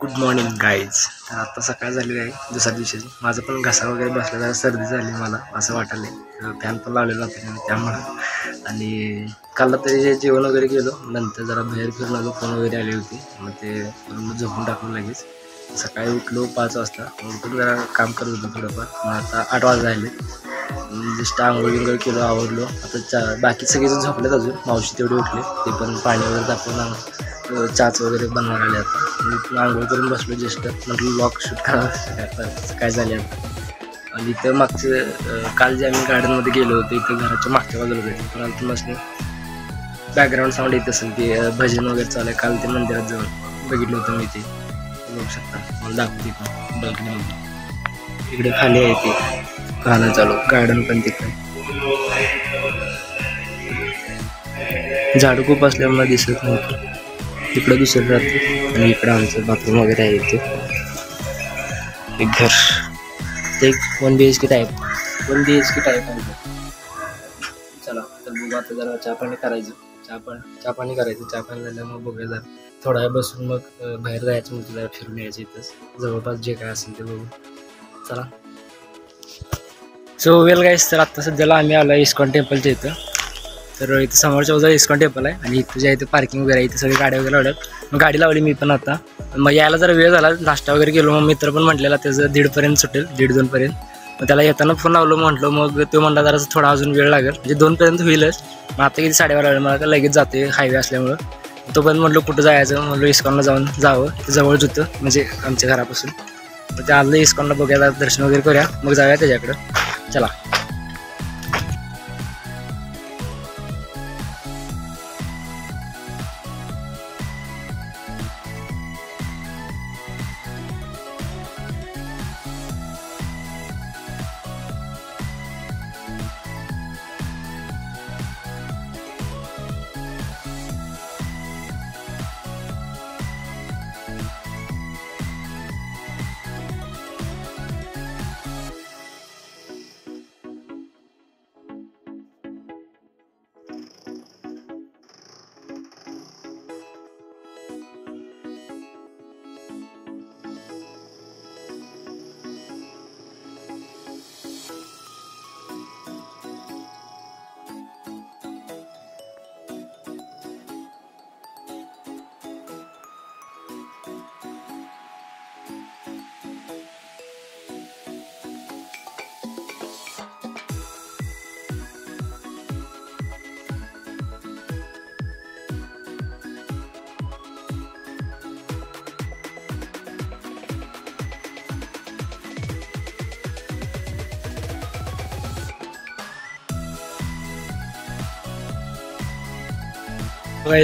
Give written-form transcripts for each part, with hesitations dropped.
Good morning guys. तर आता सकाळ झाली आहे दुसऱ्या दिवशीची. माझं पण घसा वगैरे बसला, जरा सर्दी झाली मला असं वाटायला. फॅन पण लावलेला होता त्यामुळं. आणि काल तरी जेवण वगैरे केलं, नंतर जरा बाहेर फिरून आलो, फोन वगैरे आली होती, मग ते झोपून टाकून लगेच. सकाळी उठलो 5 वाजता, उठून जरा काम करत होतो थोडंफार. मग आता 8 वाजता झाले. जस्ट आंघोळ विंघोळ केलं, आवडलो. आता बाकी सगळेजण झोपलेत अजून, मावशी तेवढे उठले, ते पण पाणी वगैरे तापवून चहाच वगैरे बनवायला आले. आता आंघोळ करून बसलो, जस्ट म्हटलं व्लॉग शूट करावं काय झाले आता. आणि इथं मागचं काल जे आम्ही गार्डनमध्ये गेलो होतो, इथं घराच्या मागच्या बाजूला होते, पण आमचं मस्त बॅकग्राऊंड साऊंड येत असेल, ते भजन वगैरे चालू आहे. काल ते मंदिरात जवळ बघितलं होतं मी, ते बघू शकता, मला दाखवते पण बल्कनीमध्ये. इकडे खाली आहे ते गाणं चालू, गार्डन पण तिकडे. झाडं खूप असल्यामुळे दिसत नव्हतं. तिकडं दुसरं राहतं आणि इकडं आमचं बाथरूम वगैरे आहे. इथे एक घर, ते 1 BHK टाईप आहे. चला तर बघू आता, जरा चहा पाणी करायचं. चहा पाणी झालं मग बघूया, जरा थोडा वेळ बसून मग बाहेर जायचं, मग जरा फिरून यायचं इथंच जवळपास जे काय असेल ते बघू. चला. सो वेल गाईस, तर आत्ता सध्याला आम्ही आलो इस्कॉन टेम्पलच्या इथं. तर इथं समोरच्या बाजूला इस्कॉन टेम्पल आहे आणि इथं जे आहे ते पार्किंग वगैरे आहे. इथे सगळी गाड्या वगैरे लावल्यात. मग गाडी लावली मी पण आता. मग यायला जरा वेळ झाला, नाश्ता वगैरे गेलो. मग मित्र पण म्हटलेला त्याचं 1:30 सुटेल, 1:30-2 पर्यंत. मग त्याला येताना फोन लावलो, म्हटलं मग तो म्हणला जरा थोडा अजून वेळ लागेल, म्हणजे 2 पर्यंत होईलच. मग आता किती 12:30 वेळ, मला लगेच जाते हायवे असल्यामुळं. तो पण म्हटलं कुठं जायचं, म्हटलं इस्कॉनला जावं, ते जवळच होतं म्हणजे आमच्या घरापासून. मग ते आलं इस्कॉनला, बघूया दर्शन वगैरे करूया, मग जाऊया त्याच्याकडं. चला.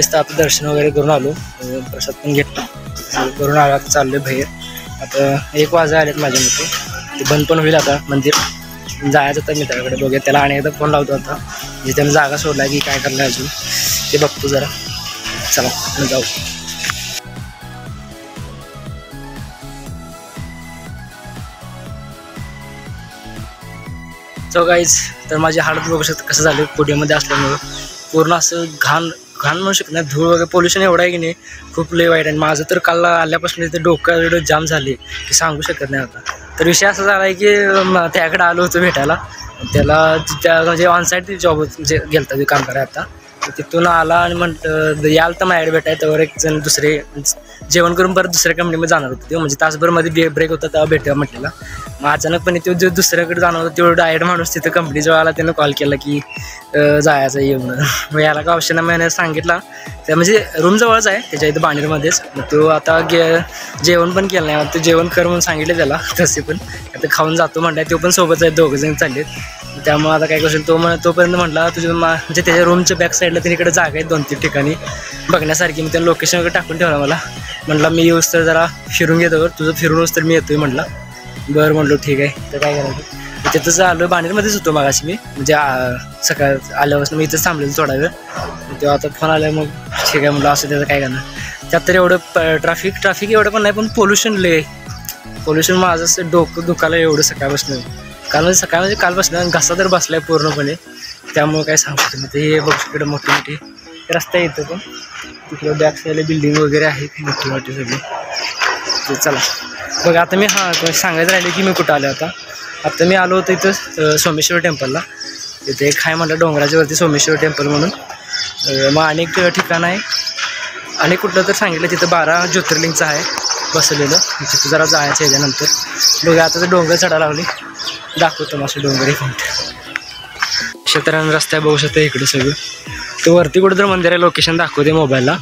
तर आता दर्शन वगैरे करून आलो, प्रसाद पण घेतला, करून आला. आता चाललोय बाहेर. आता 1 वाजता आलेत माझ्या मते, ते बंद पण होईल आता मंदिर. जायचं तर मित्राकडे, बघूया त्याला आणि एकदा फोन लावतो आता, म्हणजे त्यानं जागा सोडला की काय करणार अजून ते बघतो जरा. चला जाऊ. सो गाईज, तर माझी हालत बघू शकता कसं झालं, पुण्यामध्ये असल्यामुळं पूर्ण असं घाण म्हणू शकत नाही, धूळ वगैरे, पोल्युशन एवढं आहे की नाही, खूप लय वाईट आहे. माझं तर काल आल्यापासून इथे डोकं एवढं जाम झाले की सांगू शकत नाही आता. तर विषय असा झाला आहे की त्याकडे आलो होतो भेटायला, त्याला त्या म्हणजे ऑनसाईट जॉब म्हणजे गेलता ते काम करायला. आता तिथून आला आणि म्हटलं याल तर माझ्याकडे भेटाय, त्यावर एक जण दुसरे जेवण करून परत दुसऱ्या कंपनीमध्ये जाणार होतं ते, म्हणजे तासभरमध्ये ब्रेक होता तेव्हा भेटूया म्हटलेला. मग अचानकपणे तो जो दुसऱ्याकडे जाणार होता तेवढं डायरेक्ट माणूस तिथं कंपनीजवळ आला, त्यानं कॉल केला की जायचं येऊन. मग याला का ऑप्शन नाही सांगितला, त्या म्हणजे रूम जवळच आहे त्याच्या इथं बाणेरमध्येच. मग तो आता जेवण पण केलं नाही, ते जेवण कर म्हणून सांगितले त्याला, तसे पण आता खाऊन जातो म्हणताय. तो पण सोबतच आहे, 2 जण चाललेत. त्यामुळे आता काय करेल तोपर्यंत म्हटला तुझ्या म्हणजे त्याच्या रूमच्या बॅक साईडला तिकडे जागा आहेत 2-3 ठिकाणी बघण्यासारखी. मी त्यानं लोकेशन वगैरे टाकून ठेवला मला, म्हटलं मी येऊस तर जरा फिरून घेतो, तुझं फिरूनच तर मी येतोय म्हटलं. बरं म्हटलं ठीक आहे. तर काय करायचं, तिथंच आलो, बाणेरमध्येच होतो मागाशी मी, म्हणजे सकाळ आल्यापासून मी इथंच थांबलेलो थोडा वेळ. तेव्हा आता फोन आला, मग ठीक आहे म्हटलं असं त्याचं काय करणार. त्यात तर एवढं ट्रॅफिक एवढं पण नाही, पण पोल्युशन माझं असं डोकं दुखायला एवढं सकाळपासून. कालपासून घसा तर बसलाय पूर्णपणे, त्यामुळे काय सांगू शकतो. हे बघ इकडे मोठी रस्ता येतो, पण तिकडे बॅक साईडला बिल्डिंग वगैरे आहेत मोठी सगळी. नसते. चला बघा आता मी सांगायचं राहिले की मी कुठं आलो आता मी आलो होतो इथं सोमेश्वर टेम्पलला. तिथे एक आहे म्हणलं डोंगराच्या वरती सोमेश्वर टेम्पल म्हणून. मग अनेक ठिकाण आहे आणि कुठलं तर सांगितलं तिथं 12 ज्योतिर्लिंगचं आहे बसलेलं. तिथं जरा जायचं याच्यानंतर. बघा आता तर डोंगर चढायला लागली. दाखवतो माझं डोंगर एक मिनिट. क्षेत्रानं रस्ता बघू शकतो इकडे सगळं. तर वरती कुठं तर मंदिर आहे, लोकेशन दाखवते मोबाईलला.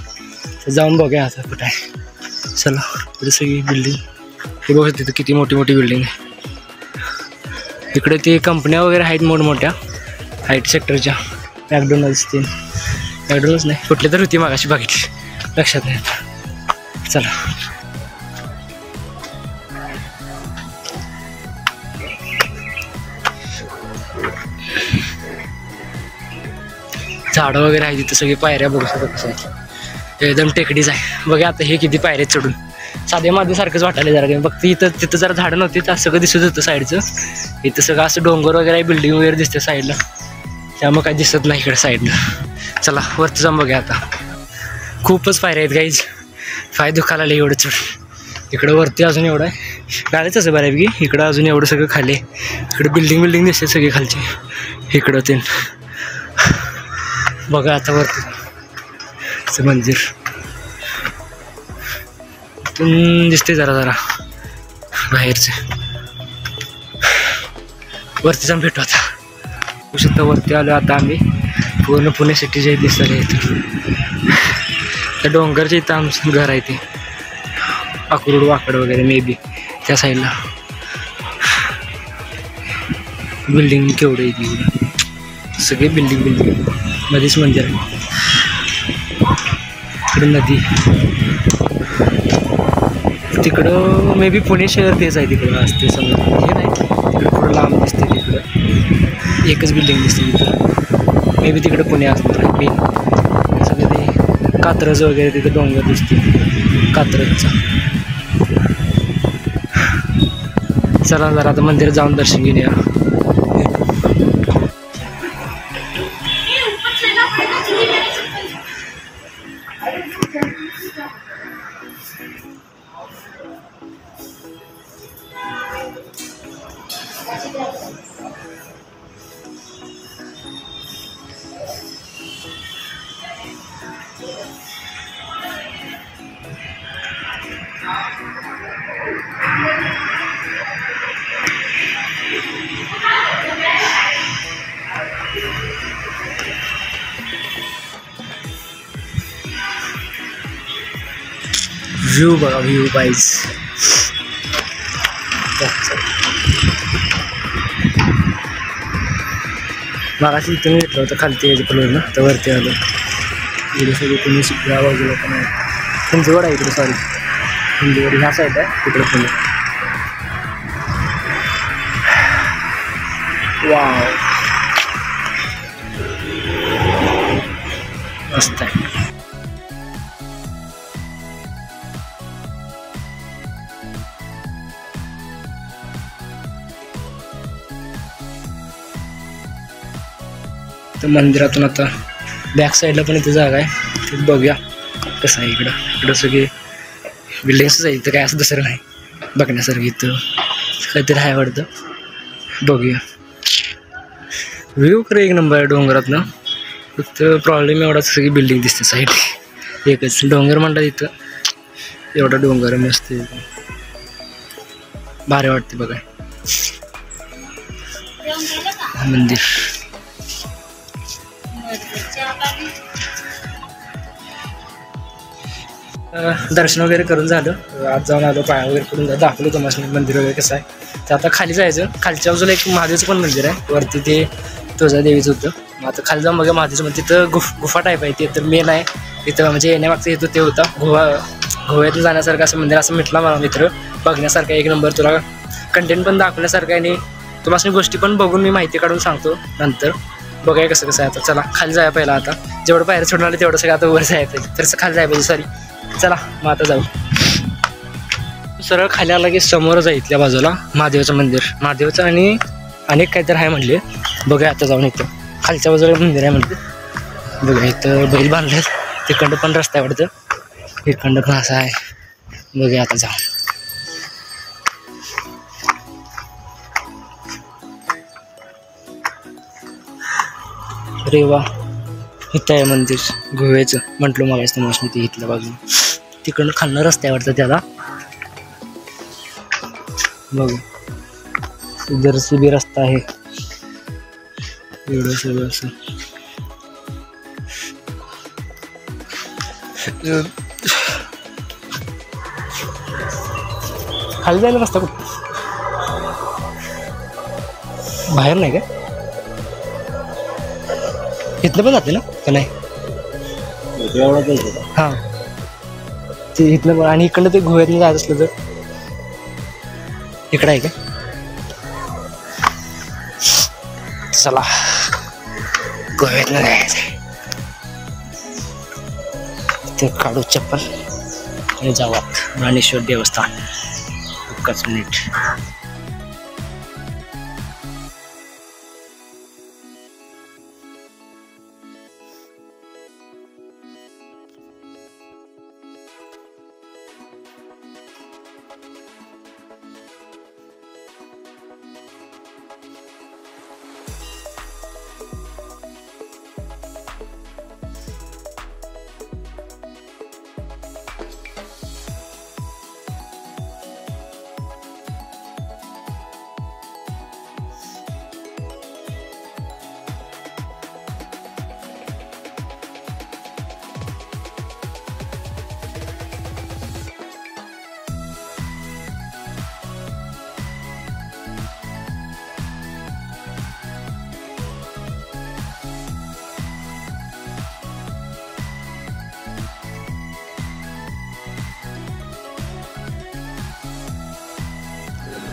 तर जाऊन बघूया आता कुठं आहे. चला इकडे सगळी बिल्डिंग हे बघू शकते. किती मोठी मोठी बिल्डिंग आहे. इकडे ते कंपन्या वगैरे आहेत मोठमोठ्या हाईट सेक्टरच्या. मॅकडोनल्ड्स मॅकडोनल्ड्स नाही कुठली तर होती मागाशी बघितली लक्षात नाही. चला झाडं वगैरे आहे तिथं. सगळी पायऱ्या बघू शकतो कसं आहे. एकदम टेकडीच आहे. बघा आता हे किती पायऱ्या चढून साध्या माझ्यासारखंच वाटायला जरा. फक्त तिथं जरा झाडं नव्हती तर सगळं दिसत होतं साईडचं. इथं सगळं असं डोंगर वगैरे आहे, बिल्डिंग वगैरे दिसते साईडला. त्यामुळे काही दिसत नाही इकडे साईडनं. चला वरती जाऊन बघा आता. खूपच पायऱ्या आहेत काहीच. पाय दुखायला लागले एवढं चढ. इकडं वरती अजून एवढं आहे गाडीच असं बऱ्यापैकी. इकडं अजून एवढं सगळं खाली. इकडे बिल्डिंग दिसते सगळी खालची. इकडं ते बघा आता वरती मंदिर इथून दिसते जरा बाहेरचे. वरती जाऊन भेटू आता. शकतो वरती आलो आता आम्ही. पूर्ण पुणे सिटी जे दिसत आहे इथं. त्या डोंगरच्या इथं आमचं घर आहे ते. अक्रोड वाकड वगैरे मे बी त्या साईडला. बिल्डिंग केवढं आहे ती. सगळे बिल्डिंग मध्येच मंदिर आहे. इकडे नदी. तिकडं मे बी पुणे शहर तेच आहे. तिकडं असते समजा हे नाही. तिकडं थोडं लांब दिसते. तिकडं एकच बिल्डिंग दिसते तिथं. मे बी तिकडं पुणे असणार आहे मेन. सगळं ते कात्रज वगैरे तिथं डोंगर दिसते कात्रजचा. चला जरा आता मंदिरात जाऊन दर्शन घेऊया. व्ह्यू बघा व्ह्यू गाईज. मागाशी इथून घेतलं होतं खालती याच्या कलरनं. तर वरती आलो. इकडे सगळे पुणे या बाजूला पण आहे. हिंदीवड आहे इकडे. सॉरी हिंदीवड ह्या साईड आहे. तिकडे पुणे. वाव मस्त आहे. तर मंदिरातून आता बॅक साईडला पण इथे जागा आहे. ते बघूया कसं आहे. इकडं सगळे बिल्डिंग्सच आहे. इथं काय असं दुसरं नाही बघण्यासारखं. इथं काहीतरी आहे वाटतं. बघूया. व्ह्यू खरं एक नंबर आहे डोंगरातनं. फक्त प्रॉब्लेम एवढाच सगळी बिल्डिंग दिसते साईड. एकच डोंगर म्हणतात इथं. एवढा डोंगर मस्त भारी वाटते बघा मंदिर. दर्शन वगैरे करून झालं. आज जाऊन आलो. पाया वगैरे करून दाखवलं तुम्हाला मंदिर वगैरे कसं आहे. तर आता खाली जायचं. खालच्या बाजूला एक महादेवचं पण मंदिर आहे. वरती ते तुळजादेवीचं होतं. मग आता खाली जाऊन बघा महादेवचं मंदिर. तिथं गुफा टाईप आहे. ते तर मेन आहे तिथं. म्हणजे येण्यामागचं येतो ते होता गोव्यातून जाण्यासारखं असं मंदिर असं म्हटलं मला मित्र. बघण्यासारखं एक नंबर. तुला कंटेंट पण दाखवण्यासारखं आहे आणि तुम्हाला गोष्टी पण बघून मी माहिती काढून सांगतो नंतर. बघाय कसं आहे आता. चला खाली जायला पहिला. आता जेवढं बाहेर सोडून आलं तेवढं सगळं आता वर जायला पाहिजे. तर खाली जायला पाहिजे. सॉरी. चला मग आता जाऊ. सरळ खाली आला की समोरच आहे इथल्या बाजूला महादेवाचं मंदिर. महादेवाचं आणि अनेक काहीतरी आहे म्हणले. बघा आता जाऊन इथं खालच्या बाजूला मंदिर आहे म्हणते. बघा इथं बैल बांधले. तिकडं पण रस्ता आहे वाटतं. इकडं पण असं आहे. बघा आता जाऊन. अरे वा, इथं आहे मंदिर गोव्याचं. म्हटलं मला तुम्हाला ते इथल्या बाजून तिकडनं खालनं रस्ता आहे वाटतं त्याला. बघ इधर बी रस्ता आहे. एवढं सगळं असं खाली जायला रस्ता कुठं बाहेर नाही का? इथलं पण जाते ना का नाही? हां ते इथलं पण. आणि इकडनं ते गोव्यातनं जायचं असलं तर इकडं आहे का? चला गोव्यातनं जायचं. ते काढू चप्पल आणि जाऊ ज्ञानेश्वर देवस्थान. एकच मिनिट.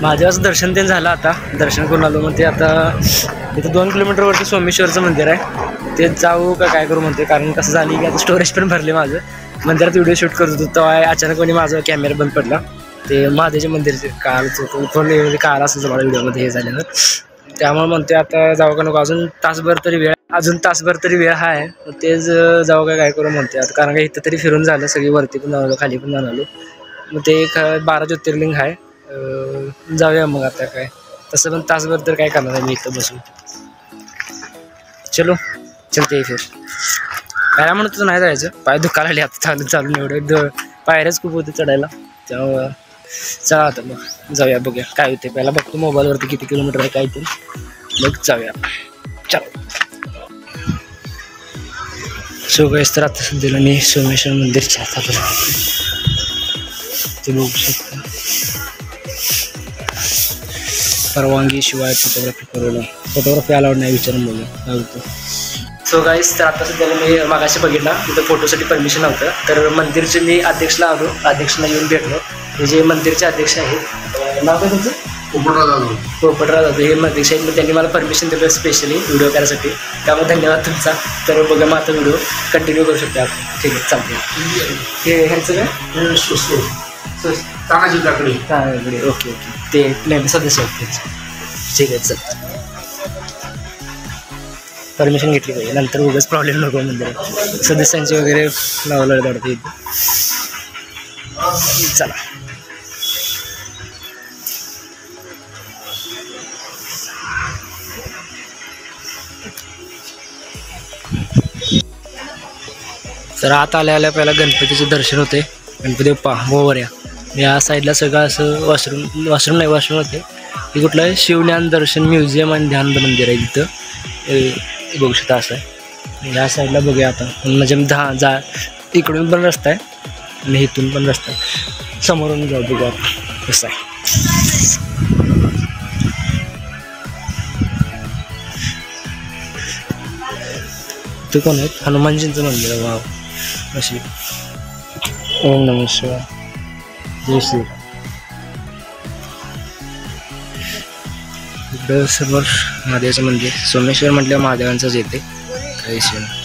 महादेवाचं दर्शन ते झालं. आता दर्शन करून आलो. मग ते आता इथं 2 किलोमीटरवरती सोमेश्वरचं मंदिर आहे. ते जाऊ का काय करू म्हणते. कारण कसं झालं की आता स्टोरेज पण भरले माझं. मंदिरात व्हिडिओ शूट करत होतो तेव्हा अचानकपणे माझा कॅमेरा बंद पडला. ते महादेवच्या मंदिरचे कालच होतं कोण काल असं मला व्हिडिओमध्ये हे झालेलं. त्यामुळे म्हणते आता जाऊ का नको. अजून तासभर तरी वेळ आहे. तेच जाऊ का काय करू म्हणते आता. कारण का इथं तरी फिरून झालं. सगळी वरती पण जाऊन आलो खाली पण जाऊन आलो. मग ते एक 12 ज्योतिर्लिंग आहे. जाऊया मग आता. काय तसं पण तासभर तर काय करणार आहे मी इथं बसून. चलते फिर. काय म्हणत तर नाही जायचं. पाय दुखायला लागले आता चालून एवढं. पायऱ्याच खूप होते चढायला. त्यामुळं चला आता मग जाऊया. बघूया काय होते. पहिला बघतो मोबाईलवरती किती किलोमीटर आहे काय ते. मग जाऊया. चलो सो गाइस, तर आता सध्याला मी सोमेश्वर मंदिरच्या ते बघू शकता. परवानगी शिवाय फोटोग्राफी अलाउड नाही विचारून बघूया काय होतं. सो गाईस, तर आता सध्याला मी मागाशी बघितला तिथं फोटोसाठी परमिशन नव्हतं. तर मंदिरचे मी अध्यक्षला आलो. अध्यक्षांना येऊन भेटलो. हे जे मंदिरचे अध्यक्ष आहेत, नाव काय तुमचं? पोपटराव जाधव हे अध्यक्ष आहेत. त्यांनी मला परमिशन दिलं स्पेशली व्हिडिओ करायसाठी. त्यामुळे धन्यवाद तुमचा. तर बघा मग आता व्हिडिओ कंटिन्यू करू शकतो आपण. ठीक आहे चालते. हे ह्यांचं काय तानाजी काकडे. ओके ते नाही सदस्य आहेत. ठीक आहे चल. परमिशन घेतली पाहिजे. नंतर उगाच प्रॉब्लेम नको मंदिरात. सदस्यांचे वगैरे लावलं काढते इथे. चला तर आत आल्या पहिला गणपतीचे दर्शन होते. गणपती बाप्पा मोरया. या साईडला सगळं असं वॉशरूम होते. हे कुठलं आहे? शिवज्ञान दर्शन म्युझियम आणि ध्यान मंदिर आहे तिथं. बघू शकता असं आहे. या साईडला बघूया आता. म्हणजे इकडून पण रस्ता आहे आणि इथून पण रस्ता आहे. समोरून जाऊ बघू आपण कसं आहे. ते कोण आहेत? हनुमानजींचं मंदिर आहे. वाव अशी. ओम नमः शिवाय. जय श्री. इकडं समोर महादेवाचं मंदिर. सोमेश्वर म्हटलं महादेवांचंच येते. काही विषय नाही.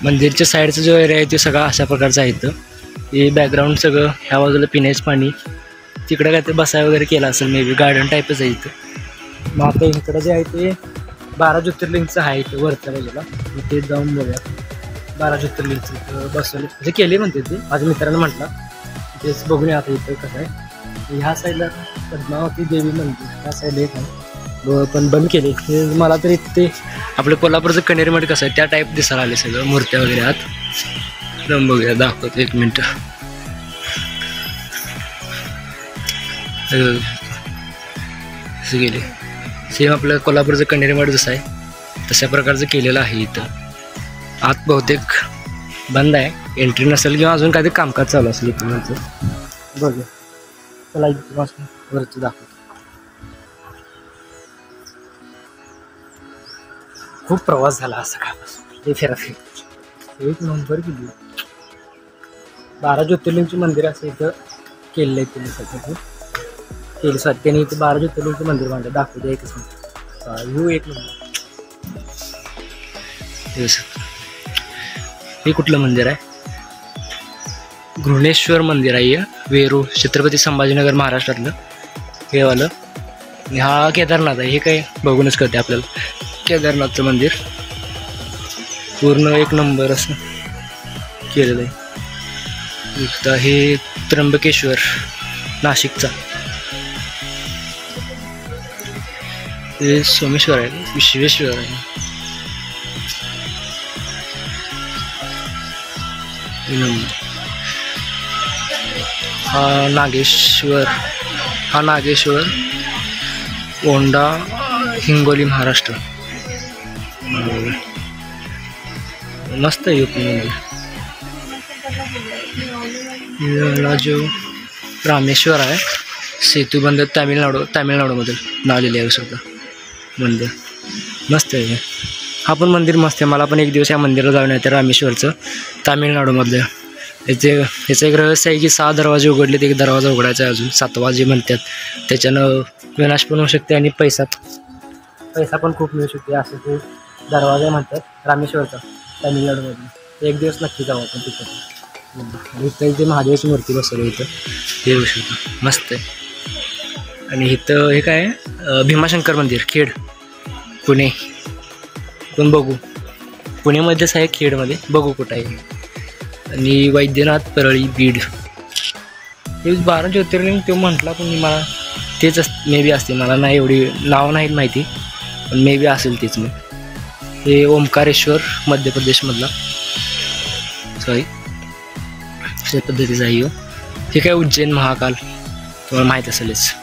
मंदिरच्या साईडचा जो एरिया आहे तो सगळा अशा प्रकारचा आहे. इथं हे बॅकग्राऊंड सगळं ह्या बाजूला पिण्याचं पाणी, तिकडं काय ते बसाय वगैरे केलं असेल मे बी, गार्डन टाईपच आहे इथं. मग आता इकडं जे आहे ते 12 ज्योतिर्लिंगचं आहे इथं वरच्या बाजूला. मग ते जाऊन बघूया 12 ज्योतिर्लिंगचं इथं बसवले म्हणजे केले म्हणते ते, माझ्या मित्रानं म्हटलं. तेच बघून आता इथं कसं आहे. ह्या साईडला पद्मावती देवी मंदिर ह्या साईडला एक आहे, पण बंद केले. हे मला तरी ते आपलं कोल्हापूरचं कण्हेरी मठ कसं आहे त्या टाईप दिसायला आले सगळं, मूर्त्या वगैरे आत. जाऊन बघूया, दाखवतो 1 मिनटं. असं गेले सेम आपलं कोल्हापूरचं कण्हेरी मठ जसं आहे तशा प्रकारचं केलेलं आहे इथं. आत बहुतेक बंद आहे, एंट्री नसेल किंवा अजून काहीतरी कामकाज चालू असेल इथं म्हणजे. बघूया, चला वरचं दाखवतो. खूप प्रवास झाला असं सकाळपासून, ते फिरा एक नंबर गेली. 12 ज्योतिर्लिंगचे मंदिर असं इथं केलेलं आहे त्यांनी सगळं केलं सर त्यांनी इथं 12 ज्योतिर्लिंगचं मंदिर बांधलं. दाखवते एकच मिनिट. व्ह्यू एक नंबर. हे कुठलं मंदिर आहे? घृणेश्वर मंदिर आहे, वेरूळ, छत्रपती संभाजीनगर महाराष्ट्रातलं हे वालं. आणि हा केदारनाथ आहे. हे काय बघूनच कळते आपल्याला, केदारनाथचं मंदिर पूर्ण 1 नंबर असं केलेलं आहे. इथं हे त्र्यंबकेश्वर नाशिकचा. हे सोमेश्वर आहे, विश्वेश्वर आहे. हा नागेश्वर ओंडा, हिंगोली, महाराष्ट्र. मस्त आहे मंदिर. जो रामेश्वर आहे, सेतुबंद, तामिळनाडूमधील नाव लिहिले आहे सुद्धा मंदिर. मस्त आहे. हा पण मंदिर मस्त आहे. मला पण एक दिवस या मंदिराला जाऊन येते, रामेश्वरचं, तामिळनाडूमधलं. याचं एक रहस्य आहे की 6 दरवाजे उघडलेत, एक दरवाजा उघडायचा आहे अजून 7वा जे म्हणतात. त्याच्यानं विनाश पण होऊ शकते आणि पैसा पण खूप मिळू शकते. असं ते दरवाजा म्हणतात रामेश्वरचा, तामिळनाडूमध्ये. एक दिवस नक्की जाऊ आपण तिथं. इथं इथे महादेवाची मूर्ती बसवली इथं, हे होऊ शकतं. मस्त आहे. आणि इथं हे काय आहे, भीमाशंकर मंदिर, खेड, पुणे. पण बघू, पुणेमध्येच आहे, खेडमध्ये बघू कुठं आहे. आणि वैद्यनाथ, परळी, बीड. हे 12 ज्योतिर्लिंग तो म्हटला, पण मला तेच मे बी असते. मला नाही एवढी नाव नाहीत माहिती, पण मे बी असेल तेच. मग हे ओंकारेश्वर मध्य प्रदेशमधला, सॉरी अशा पद्धतीचं आहे. हे काय उज्जैन महाकाल, तुम्हाला माहीत असेलच,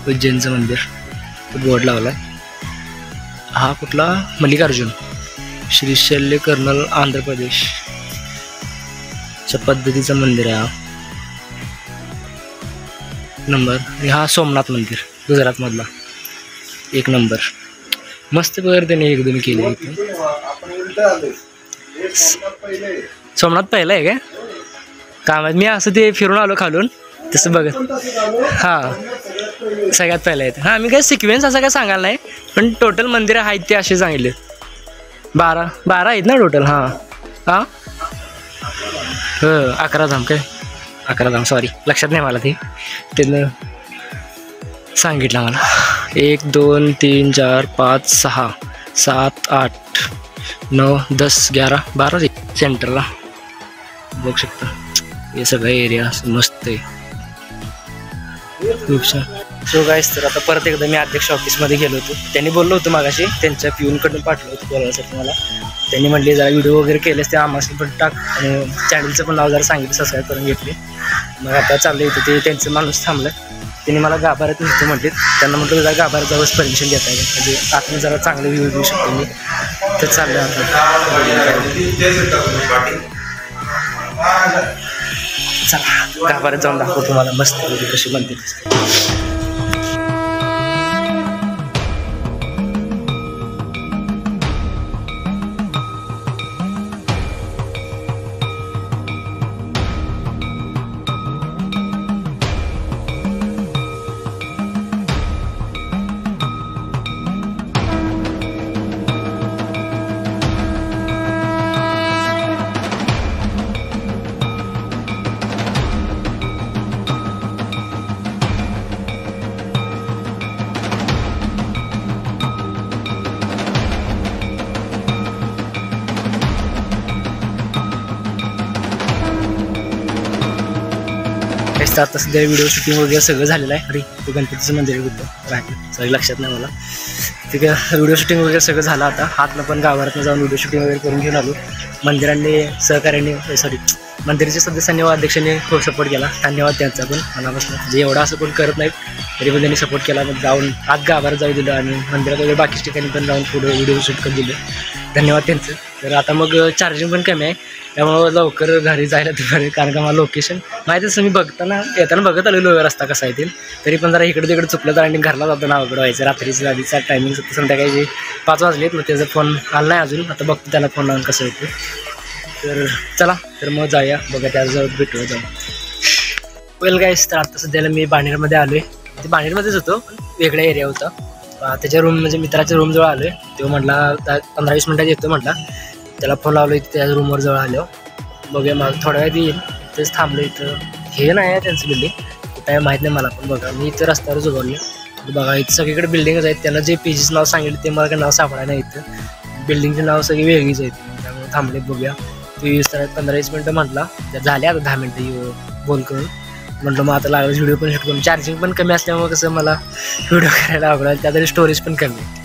उज्जैनचं मंदिर. तो बोर्ड लावला आहे. हा कुठला? मल्लिकार्जुन, श्रीशैल्य, कर्नल, आंध्र प्रदेश. अशा पद्धतीचं मंदिर आहे हा नंबर. आणि हा सोमनाथ मंदिर, गुजरातमधला, 1 नंबर. मस्त वगैरे त्याने एकदम केले. सोमनाथ पहिलं आहे काय माहीत, मी असं ते फिरून आलो खालून तसं बघत. हां, सगळ्यात पहिलं आहेत. हां, मी काय सिक्वेन्स असं काय सांगायला नाही, पण टोटल मंदिरं आहेत ते असे सांगितले. 12 आहेत ना टोटल. हां 11 धाम काय, 11 धाम, सॉरी लक्षात नाही मला. त्यानं सांगितलं मला. 1 2 3 4 5 6 7 8 9 10 11 12 सेंटरला बघू शकता. हे सगळं एरिया मस्त आहे, खूप छान. सो गाईस, तर आता परत एकदा मी अध्यक्ष ऑफिसमध्ये गेलो होतो. त्यांनी बोललो होतं मागाशी, त्यांच्या पिऊनकडून पाठवलं होतं बोलायसाठी मला. त्यांनी म्हटले जरा व्हिडिओ वगैरे केलेस ते आम्हाला पण टाक, आणि चॅनलचं पण नाव जरा सांगितलं, सबस्क्राईब करून घेतले. मग आता चाललं होतं ते, त्यांचं माणूस थांबलं. त्यांनी मला गाभाऱ्यात न्यायचं म्हटले. त्यांना म्हटलं जरा गाभाऱ्यात जाऊच परमिशन देता येईल, म्हणजे आपण जरा चांगले व्ह्यू घेऊ शकतो मी. तर चाललं आता, चला गाभाऱ्यात जाऊन दाखवतो तुम्हाला मस्त कशी बनते. आता सध्या व्हिडिओ शूटिंग वगैरे सगळं झालेलं आहे. अरे ते गणपतीचं मंदिर होतं राहिलं सगळं लक्षात नाही मला. ठीक आहे, व्हिडिओ शूटिंग वगैरे सगळं झालं. आता आतनं पण गावातनं जाऊन व्हिडिओ शूटिंग वगैरे करून घेऊन आलो. मंदिरांनी सहकार्याने मंदिराच्या सदस्यांनी व अध्यक्षांनी खूप सपोर्ट केला. धन्यवाद त्यांचा पण मनापासून. म्हणजे एवढा असं कोण करत नाहीत तरी पण त्यांनी सपोर्ट केला. मग जाऊन आत गावावर जाऊ दिलं आणि मंदिरात वगैरे बाकीच्या ठिकाणी पण जाऊन पुढे व्हिडिओ शूट करून दिले. धन्यवाद त्यांचं. तर आता मग चार्जिंग पण कमी आहे त्यामुळं लवकर घरी जायला तुम्हाला, कारण का मला लोकेशन माहिती असं मी येताना बघत आलेलो रस्ता कसा येतील. तरी पण जरा इकडे तिकडे चुकलं तर आणि घरला जातो ना अवघड व्हायचं. रात्रीचं आधीचा टायमिंग संध्याकाळी 5 वाजलेत. मग त्याचा फोन आला नाही अजून. आता बघतो त्याला फोन लावून कसं येतं. तर चला तर मग जाऊया बघा त्याजवळ भेटूया जाऊन. वेल गाईस, तर आता सध्याला मी बाणेरमध्ये आलो आहे. ते बाणेरमध्येच होतो पण वेगळा एरिया होता. त्याच्या रूम म्हणजे मित्राच्या रूमजवळ आलो आहे. तो म्हटला 15-20 मिनटात येतो म्हटला. त्याला फोन लावलो इथे त्या रूमवर जवळ आलो. बघूया मला थोड्या वेळात येईल. तेच थांबलो इथं. हे नाही आहे त्यांचं बिल्डिंग कुठं आहे माहीत नाही मला, पण बघा मी इथं रस्त्यावरच उभारलो. बघा इथं सगळीकडे बिल्डिंगच आहेत. त्यांना जे पेजेस नाव सांगितलं ते मला काही नाव सापडायला नाही. इथं बिल्डिंगचे नाव सगळी वेगळीच आहेत त्यामुळे थांबले. बघूया तो 15-20 मिनटं म्हटला. झाले आता 10 मिनटं बोल करून. म्हटलं मग आता लागलं व्हिडिओ पण शूट करून. चार्जिंग पण कमी असल्यामुळे कसं मला व्हिडिओ करायला अवघड. त्यातरी स्टोरेज पण कमी आहे.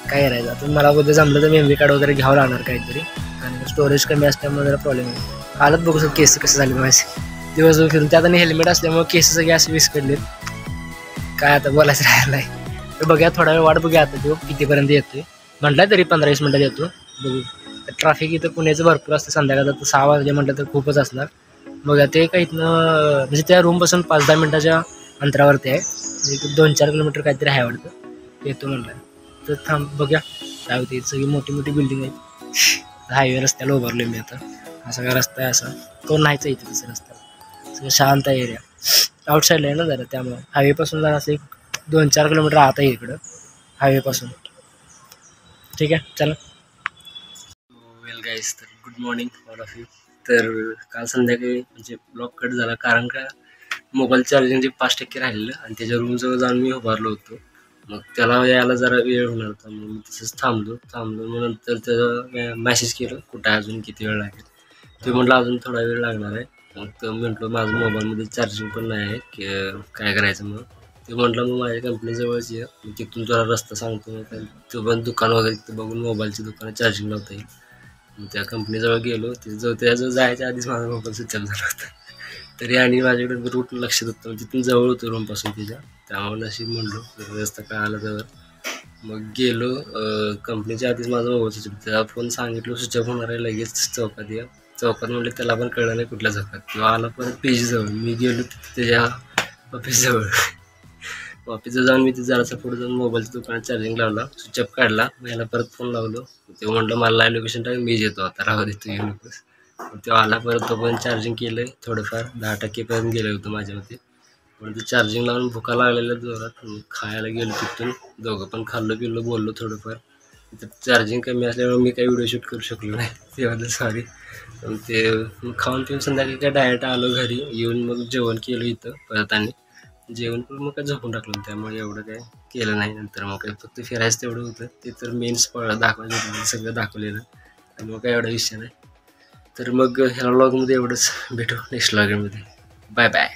काय करायचं आता, मला उद्या जमलं तर मेमरी कार्ड वगैरे घ्यावं लागणार काहीतरी. आणि स्टोरेज कमी असल्यामुळे जरा प्रॉब्लेम आहे. हालत बघू शकतो केस कसं झाले माझे दिवसभर फिरून. त्यात आणि हेल्मेट असल्यामुळे केस सगळे असे विस्कडलेत. काय आता बोलायचं राहिलं आहे. तर बघूया थोडा वेळ वाट बघूया आता तो कितीपर्यंत येतोय. म्हटलं तरी 15-20 मिनटात येतो. बघू ट्रॅफिक इथं पुण्याचं भरपूर असतं. संध्याकाळचं तर 6 वाजले म्हटलं तर खूपच असणार. बघा ते काही इथनं म्हणजे त्या रूमपासून 5-10 मिनटाच्या अंतरावरती आहे. 2-4 किलोमीटर काहीतरी आहे वाटतं. येतो म्हटलं तर थांब बघूया काय होते. सगळी मोठी मोठी बिल्डिंग आहेत. हायवे रस्त्याला उभारलो मी आता. हा सगळा रस्ता आहे असा. कोण नाहीच आहे इथे तसं रस्त्याला. सगळं शांत आहे एरिया. आउटसाईडला आहे ना जरा त्यामुळं हायवेपासून जरा असं 2-4 किलोमीटर आत आहे इकडं हायवेपासून. ठीक आहे चला. वेल गाईस, तर good morning all of you. तर काल संध्याकाळी म्हणजे ब्लॉग कट झाला कारण का मोबाईल चार्जिंग जे 5% राहिलेलं आणि त्याच्या रूमजवळ जाऊन मी उभारलो होतो. मग त्याला यायला जरा वेळ होणार होता. मग मी तसंच थांबलो. मग नंतर त्याचा मेसेज केलं कुठं अजून किती वेळ लागेल. ते म्हटलं अजून थोडा वेळ लागणार आहे. मग तर म्हटलं माझं मोबाईलमध्ये चार्जिंग पण नाही आहे की काय करायचं. मग ते म्हटलं मग माझ्या कंपनीजवळच ये, मग तिथून जरा रस्ता सांगतो. मग तो पण दुकान वगैरे तिथं बघून मोबाईलची दुकानं चार्जिंग लावता येईल. मग त्या कंपनीजवळ गेलो. त्याजवळ जायच्या आधीच माझा मोबाईल स्विच ऑफ झाला होता. तरी आणि माझ्याकडे रूट लक्षात होतं. तिथून जवळ होतं रूमपासून तिच्या. त्यामुळे नशीब म्हणलो रस्ता काय आला जवळ. मग गेलो. कंपनीच्या आधीच माझा मोबाईल स्विच ऑफ. त्याला फोन सांगितलं स्विच ऑफ होणार आहे लगेच चौकात या. चौकात म्हटलं त्याला पण कळलं नाही कुठल्या चौकात. किंवा आला परत पेजजवळ. मी गेलो तिथे त्याच्या ऑफिसजवळ. ऑफिसजवळ जाऊन मी तिथे जरासा पुढे जाऊन मोबाईलच्या दुकानात चार्जिंग लावला. स्विच ऑफ काढला. मग याला परत फोन लावलो. ते म्हटलं मला लाईव्ह लोकेशन टाक मीच येतो आता राहू दे तू येऊ नकोस. तो आला परत. तो पण चार्जिंग केलं आहे थोडंफार 10% गेलं होतं माझ्यामध्ये. पण ते चार्जिंग लावून भुका लागलेल्या जोरात. खायला गेलो तिथून. दोघं पण खाल्लो पिल्लो बोललो थोडंफार. चार्जिंग कमी असल्यामुळे मी काही व्हिडिओ शूट करू शकलो नाही. तेव्हा सॉरी. पण ते खाऊन पिऊन संध्याकाळी काय डायरेक्ट आलो घरी. येऊन मग जेवण केलं इथं परत आणि जेवण करून मग काय झोपून टाकलं. त्यामुळे एवढं काय केलं नाही. नंतर मग काय फक्त फिरायचं तेवढं होतं. ते तर मेन स्पॉट दाखवायचं होतं सगळं दाखवलेलं. त्यामुळे काय एवढा विषय नाही. तर मग ह्या व्लॉगमध्ये एवढंच. भेटू नेक्स्ट व्लॉगमध्ये. Bye bye.